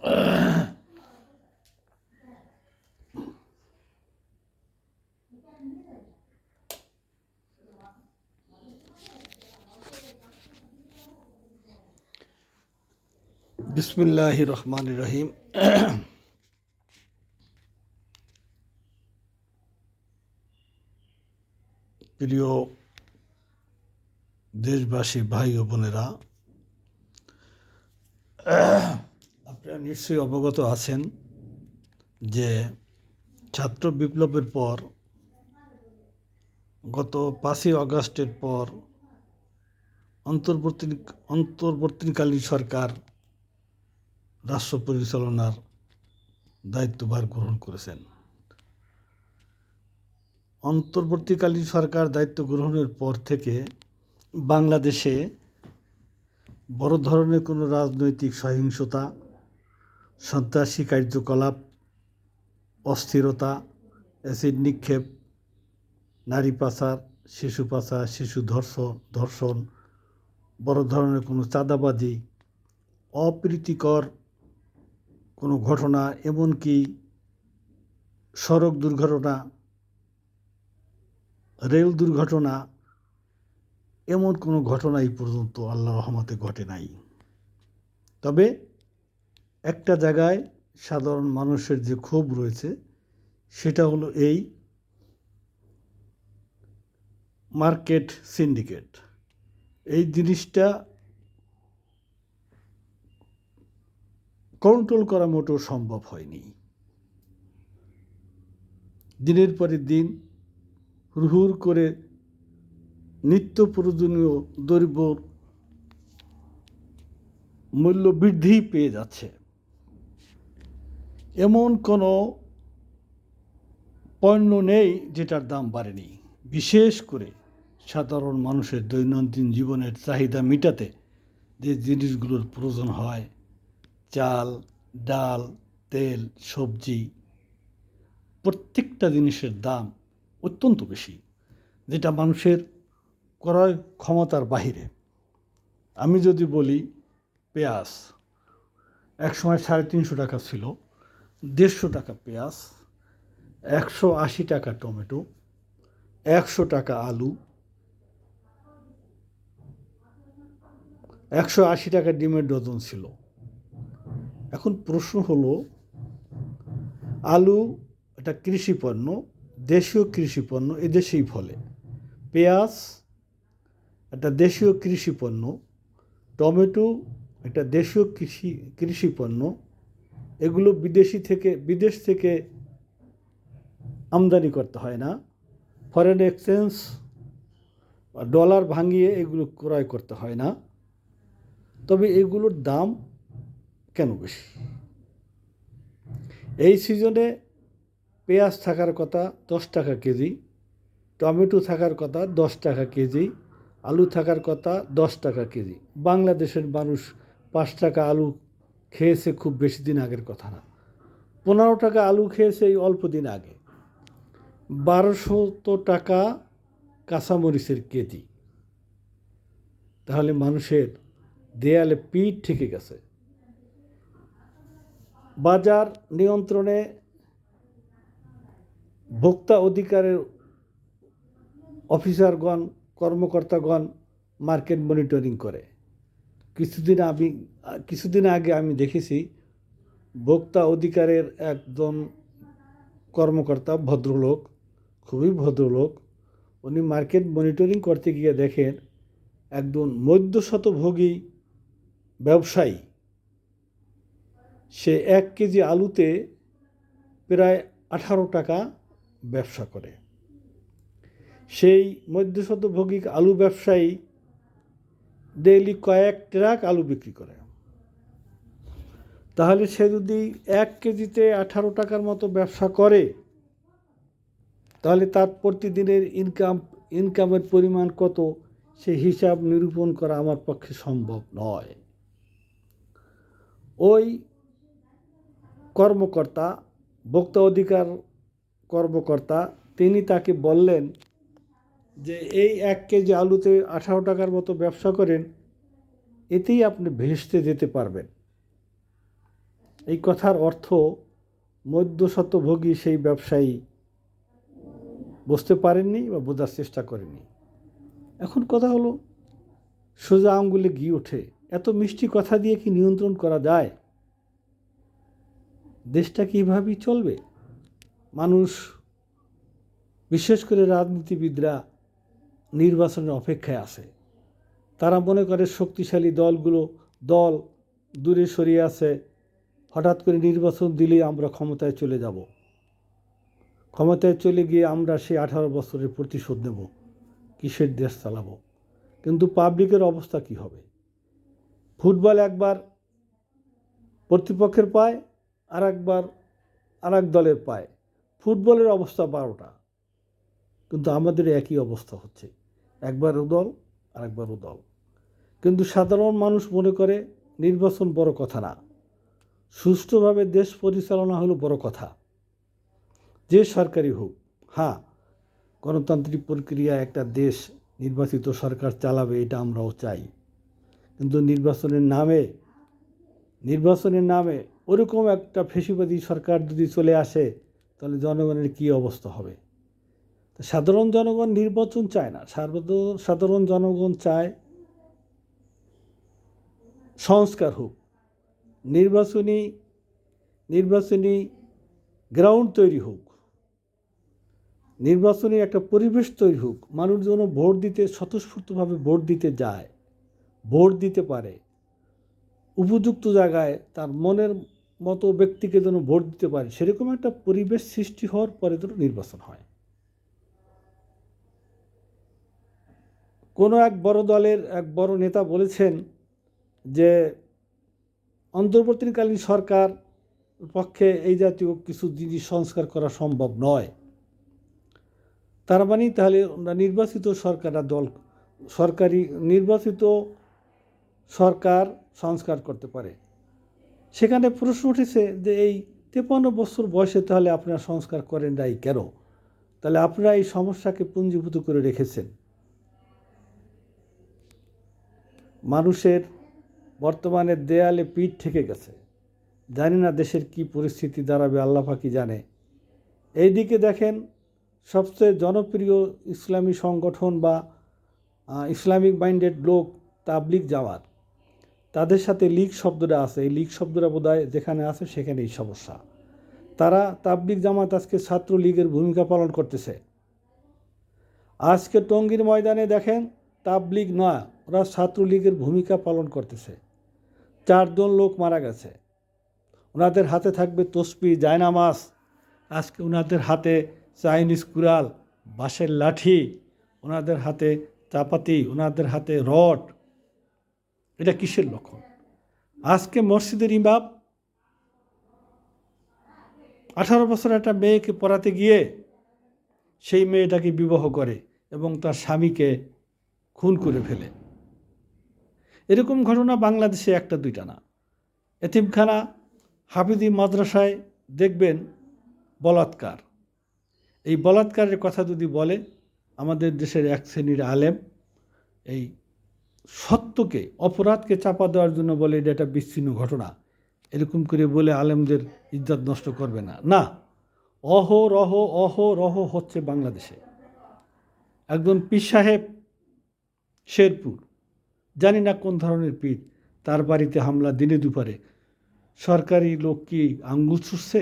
বিসমিল্লাহির রহমানির রহিম। প্রিয় দেশবাসী ভাই ও বোনেরা, আপনারা নিশ্চয়ই অবগত আছেন যে ছাত্র বিপ্লবের পর গত 5ই আগস্টের পর অন্তর্বর্তীকালীন সরকার রাষ্ট্র পরিচালনার দায়িত্বভার গ্রহণ করেছেন। অন্তর্বর্তীকালীন সরকার দায়িত্ব গ্রহণের পর থেকে বাংলাদেশে বড় ধরনের কোনো রাজনৈতিক সহিংসতা, সন্ত্রাসী কার্যকলাপ, অস্থিরতা, অ্যাসিড নিক্ষেপ, নারী পাচার, শিশু ধর্ষণ, বড় ধরনের কোনো চাঁদাবাজি, অপ্রীতিকর কোনো ঘটনা, এমনকি সড়ক দুর্ঘটনা, রেল দুর্ঘটনা, এমন কোনো ঘটনা এই পর্যন্ত আল্লাহর রহমতে ঘটে নাই। তবে একটা জায়গায় সাধারণ মানুষের যে ক্ষোভ রয়েছে সেটা হলো এই মার্কেট সিন্ডিকেট। এই জিনিসটা কন্ট্রোল করা মোটেও সম্ভব হয়নি। দিনের পরে দিন হুড় করে নিত্য প্রয়োজনীয় দ্রব্যর মূল্য বৃদ্ধি পেয়ে যাচ্ছে। এমন কোনো পণ্য নেই যেটার দাম বাড়েনি। বিশেষ করে সাধারণ মানুষের দৈনন্দিন জীবনের চাহিদা মেটাতে যে জিনিসগুলোর প্রয়োজন হয়, চাল, ডাল, তেল, সবজি, প্রত্যেকটা জিনিসের দাম অত্যন্ত বেশি, যেটা মানুষের ক্রয় ক্ষমতার বাহিরে। আমি যদি বলি, পেঁয়াজ একসময় 350 টাকা ছিল, 150 টাকা পেঁয়াজ, 180 টাকা টমেটো, 100 টাকা আলু, 180 টাকা ডিমের ডজন ছিল। এখন প্রশ্ন হলো, আলু এটা কৃষি পণ্য, দেশীয় কৃষি পণ্য, এদেশেই ফলে। পেঁয়াজ একটা দেশীয় কৃষি পণ্য, টমেটো একটা দেশীয় কৃষি পণ্য। এগুলো বিদেশ থেকে আমদানি করতে হয় না, ফরেন এক্সচেঞ্জ ডলার ভাঙিয়ে এগুলো ক্রয় করতে হয় না। তবে এগুলোর দাম কেন বেশি? এই সিজনে পেঁয়াজ থাকার কথা 10 টাকা কেজি, টমেটো থাকার কথা 10 টাকা কেজি, আলু থাকার কথা 10 টাকা কেজি। বাংলাদেশের মানুষ 5 টাকা আলু খেয়েছে খুব বেশি দিন আগের কথা না। 15 টাকা আলু খেয়েছে এই অল্প দিন আগে। 1200 টাকা কাঁচামরিচের কেজি। তাহলে মানুষের দেয়ালে পিঠ ঠেকে গেছে। বাজার নিয়ন্ত্রণে ভোক্তা অধিকারের অফিসারগণ, কর্মকর্তাগণ মার্কেট মনিটরিং করে। কিছুদিন আগে আমি দেখেছি ভোক্তা অধিকারের একজন কর্মকর্তা, ভদ্রলোক, খুবই ভদ্রলোক, উনি মার্কেট মনিটরিং করতে গিয়ে দেখেন একজন মধ্যশতভোগী ব্যবসায়ী, সে 1 কেজি আলুতে প্রায় 18 টাকা ব্যবসা করে। সেই মধ্যশতভোগী আলু ব্যবসায়ী ডেইলি কয়েক ট্রাক আলু বিক্রি করে। তাহলে সে যদি 1 কেজিতে 18 টাকার মতো ব্যবসা করে, তাহলে তার প্রতিদিনের ইনকামের পরিমাণ কত, সে হিসাব নিরূপণ করা আমার পক্ষে সম্ভব নয়। ওই কর্মকর্তা, ভোক্তা অধিকার কর্মকর্তা, তিনি তাকে বললেন যে এই 1 কেজি আলুতে 18 টাকার মতো ব্যবসা করেন, এতেই আপনি ভেস্তে যেতে পারবেন। এই কথার অর্থ মধ্যস্বত্বভোগী সেই ব্যবসায়ী বুঝতে পারেননি বা বোঝার চেষ্টা করেননি। এখন কথা হলো, সোজা আঙ্গুলে ঘি ওঠে, এত মিষ্টি কথা দিয়ে কি নিয়ন্ত্রণ করা যায়? দেশটা কি এভাবেই চলবে? মানুষ, বিশেষ করে রাজনীতিবিদরা নির্বাচনের অপেক্ষায় আছে। তারা মনে করে শক্তিশালী দল দূরে সরিয়ে আছে, হঠাৎ করে নির্বাচন দিলেই আমরা ক্ষমতায় চলে যাব, ক্ষমতায় চলে গিয়ে আমরা সেই 18 বছরের প্রতিশোধ নেব, কিসের দেশ চালাবো। কিন্তু পাবলিকের অবস্থা কি হবে? ফুটবল একবার প্রতিপক্ষের পায়, আর একবার আর এক দলের পায়। ফুটবলের অবস্থা 12টা, কিন্তু আমাদের একই অবস্থা হচ্ছে, একবার ও দল আর একবার ও দল। কিন্তু সাধারণ মানুষ মনে করে নির্বাচন বড় কথা না, সুষ্ঠুভাবে দেশ পরিচালনা হলো বড় কথা। যে সরকারি হোক, হ্যাঁ, গণতান্ত্রিক প্রক্রিয়া একটা দেশ নির্বাচিত সরকার চালাবে, এটা আমরাও চাই। কিন্তু নির্বাচনের নামে ওরকম একটা ফ্যাসিবাদী সরকার যদি চলে আসে, তাহলে জনগণের কী অবস্থা হবে? সাধারণ জনগণ নির্বাচন চায় না, সাধারণ জনগণ চায় সংস্কার হোক, নির্বাচনী গ্রাউন্ড তৈরি হোক, নির্বাচনী একটা পরিবেশ তৈরি হোক, মানুষ যেন ভোট দিতে স্বতঃস্ফূর্তভাবে ভোট দিতে যায়, ভোট দিতে পারে, উপযুক্ত জায়গায় তার মনের মতো ব্যক্তিকে যেন ভোট দিতে পারে, সেরকম একটা পরিবেশ সৃষ্টি হওয়ার পরে যেন নির্বাচন হয়। কোনো এক বড় দলের এক বড় নেতা বলেছেন যে অন্তর্বর্তীকালীন সরকার পক্ষে এই জাতীয় কিছু জিনিস সংস্কার করা সম্ভব নয়। তার মানে তাহলে আমরা নির্বাচিত সরকার সংস্কার করতে পারে। সেখানে প্রশ্ন উঠেছে যে এই 53 বছর বয়সে তাহলে আপনারা সংস্কার করেন নাই কেন? তাহলে আপনারা এই সমস্যাকে পুঞ্জীভূত করে রেখেছেন। মানুষের বর্তমানে দেয়ালে পিঠ ঠেকে গেছে, জানি না দেশের কি পরিস্থিতি দাঁড়াবে, আল্লাহ পাকই জানে। এইদিকে দেখেন, সবচেয়ে জনপ্রিয় ইসলামী সংগঠন বা ইসলামিক মাইন্ডেড লোক তাবলিগ জামাত, তাদের সাথে লীগ শব্দটা আছে, এই লীগ শব্দটা বোধহয় যেখানে আছে সেখানে এই সমস্যা। তারা তাবলিগ জামাত আজকে ছাত্রলীগের ভূমিকা পালন করতেছে। আজকে টঙ্গীর ময়দানে দেখেন, তাবলিগ নয়, ওরা ছাত্রলীগের ভূমিকা পালন করতেছে। 4 জন লোক মারা গেছে, ওনাদের হাতে থাকবে তসবিহ, জায়নামাজ, আজকে ওনাদের হাতে চাইনিজ কুড়াল, বাঁশের লাঠি, ওনাদের হাতে চাপাতি, ওনাদের হাতে রড। এটা কিসের লক্ষণ? আজকে মসজিদের ইমাম 18 বছর একটা মেয়েকে পড়াতে গিয়ে সেই মেয়েটাকে বিবাহ করে এবং তার স্বামীকে খুন করে ফেলে। এরকম ঘটনা বাংলাদেশে একটা দুইটা না। এতিমখানা, হাফিজি মাদ্রাসায় দেখবেন বলাৎকার। এই বলাৎকারের কথা যদি বলে আমাদের দেশের এক শ্রেণীর আলেম, এই সত্যকে, অপরাধকে চাপা দেওয়ার জন্য বলে এটা একটা বিচ্ছিন্ন ঘটনা, এরকম করে বলে আলেমদের ইজ্জত নষ্ট করবে না। না, অহরহ হচ্ছে বাংলাদেশে। একজন পীর সাহেব শেরপুর, জানি না কোন ধরনের পীর, তার বাড়িতে হামলা দিনে দুপুরে। সরকারি লোক কি আঙ্গুল ছুঁড়ছে?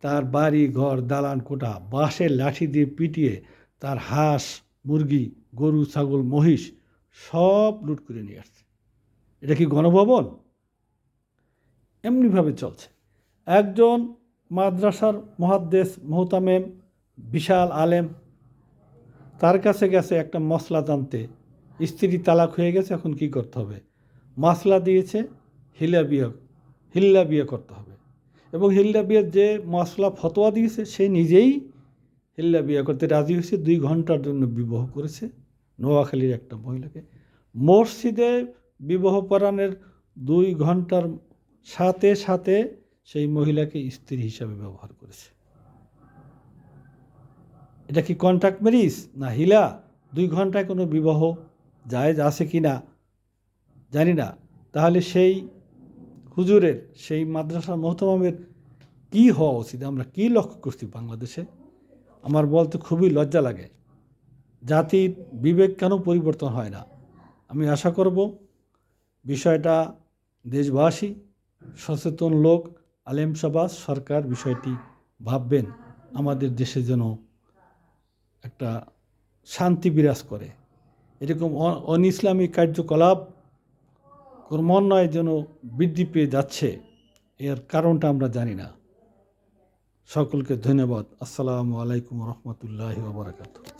তার বাড়ি ঘর দালান কোঠা বাঁশের লাঠি দিয়ে পিটিয়ে তার হাঁস, মুরগি, গরু, ছাগল, মহিষ সব লুট করে নিয়ে আসছে। এটা কি গণভবন? এমনিভাবে চলছে। একজন মাদ্রাসার মুহাদ্দিস, মুহতামেম, বিশাল আলেম, তার কাছে গেছে একটা মশলা জানতে, স্ত্রী তালাক হয়ে গেছে, এখন কি করতে হবে? মশলা দিয়েছে, হিল্লা বিয়ে করতে হবে। এবং হিল্লা বিয়ের যে মশলা ফতোয়া দিয়েছে সে নিজেই হিল্লা বিয়ে করতে রাজি হয়েছে। 2 ঘন্টার জন্য বিবাহ করেছে নোয়াখালীর একটা মহিলাকে। মসজিদে বিবাহ পড়ানোর 2 ঘন্টার সাথে সাথে সেই মহিলাকে স্ত্রী হিসাবে ব্যবহার করেছে। এটা কি কন্ট্রাক্ট ম্যারেজ না হিলা? 2 ঘন্টায় কোনো বিবাহ জায়েজ আছে কি না জানি না। তাহলে সেই হুজুরের সেই মাদ্রাসা মোহতামামের কী হওয়া উচিত, আমরা কী লক্ষ্য করছি বাংলাদেশে, আমার বলতে খুবই লজ্জা লাগে। জাতির বিবেক কেন পরিবর্তন হয় না? আমি আশা করব বিষয়টা দেশবাসী, সচেতন লোক, আলেম সমাজ, সরকার বিষয়টি ভাববেন, আমাদের দেশে যেন একটা শান্তি বিরাজ করে। এরকম অনইসলামী কার্যকলাপ ক্রমান্বয়ে যেন বৃদ্ধি পেয়ে যাচ্ছে, এর কারণটা আমরা জানি না। সকলকে ধন্যবাদ। আসসালামু আলাইকুম রহমতুল্লাহি ওয়া বারাকাতুহু।